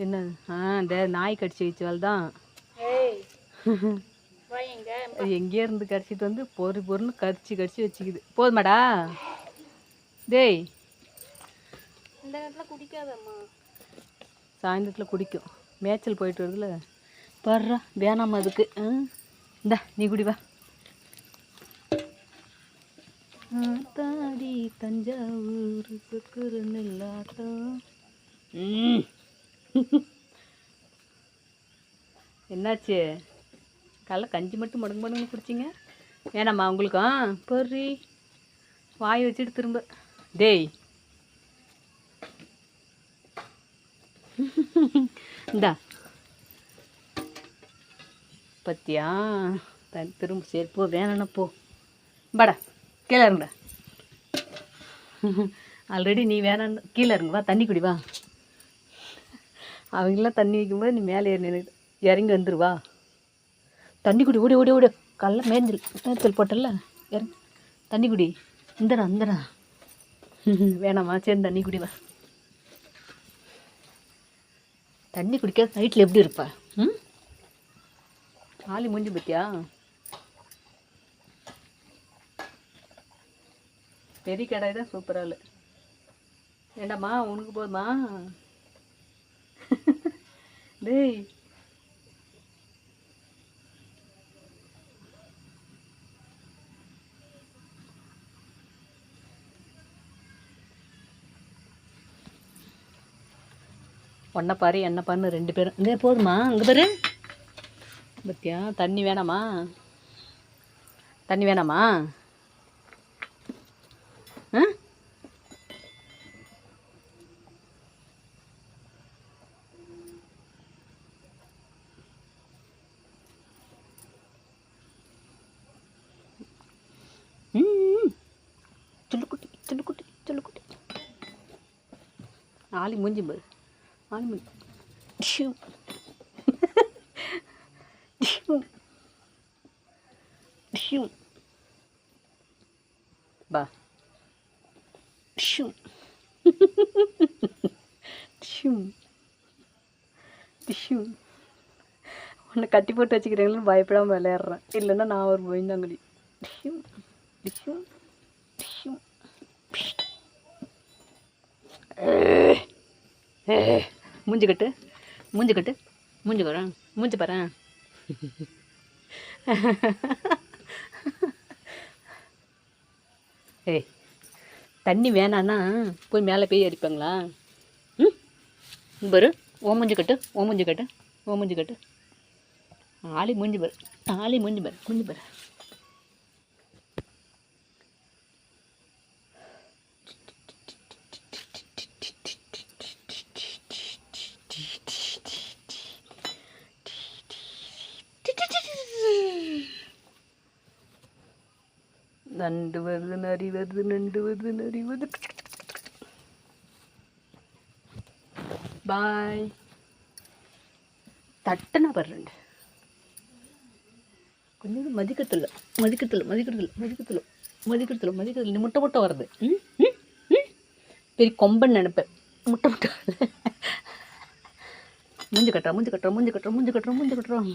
என்ன இந்த நாய் கடிச்சு வச்சவாள் தான் எங்கேயே இருந்து கடிச்சிட்டு வந்து பொறுன்னு கடிச்சு வச்சுக்குது. போதுமாடா டேய்? இந்த நேரத்தில் குடிக்காதம்மா, சாயந்தரத்தில் குடிக்கும். மேய்ச்சல் போயிட்டு வருதுல பர்றா, வேணாமா அதுக்கு. இந்தா நீ குடி வா. தாடி தஞ்சாவூர் சுக்குரு நெல்லாட்டம். என்னாச்சு? காலைல கஞ்சி மட்டும் மடங்கு குடிச்சிங்க. வேணாம்மா உங்களுக்கும்? பொறி வாய் வச்சுட்டு திரும்ப. டேய் இந்தா பத்தியா திரும்ப. சரி போ, வேணாண்ணா போ. பாடா கீழே இருங்கடா. ஆல்ரெடி நீ வேணான்னு கீழே இருங்க. வா தண்ணி குடி வா. அவங்களாம் தண்ணி வைக்கும்போது நீ மேலே ஏறி நின்று இறங்கி வந்துடுவா. தண்ணி குடி, ஓடி ஓடி ஓடி. காலைல மேய்ச்சல் போட்டல, இறங்கி தண்ணி குடி. இந்தடா வேணாம்மா, சரி தண்ணி குடி வா. தண்ணி குடிக்காத நைட்டில் எப்படி இருப்பா? ஆளி மூஞ்சி பத்தியா? பெரிய கடாய் தான் சூப்பராக இல்லை. ஏண்டாம்மா உனக்கு போதுமா? டேய் ஒன்றை பாரு என்ன பாருன்னு 2 பேரும். இதே போதுமா? அங்கே பாரு பத்தியா? தண்ணி வேணாமா? தண்ணி வேணாமா? சொல்லுக்குட்டி ஆளி மூஞ்சி பாரு. ஆளி மூஞ்சி பா. உன்னை கட்டி போட்டு வச்சுக்கிறீங்களன்னு பயப்படாமல் விளையாடுறேன். இல்லைன்னா நான் ஒரு போய்ந்தாங்கடி. மூஞ்சி கட்டு மூஞ்சி பாரு. ஏய் தண்ணி வேணான்னா போய் மேலே போய் அடிப்பாங்களா? பாரு ஓ மூஞ்சி கட்டு. ஆளி மூஞ்சி பாரு. நண்டு வருது, நரி வருது. பாய். தட்டுனா பாரு. கொஞ்சம் மதிக்கத்துல நீ முட்டை வருது. பெரிய கொம்பன் நினைப்பேன். முட்டை மூஞ்சி கட்டுறோம்.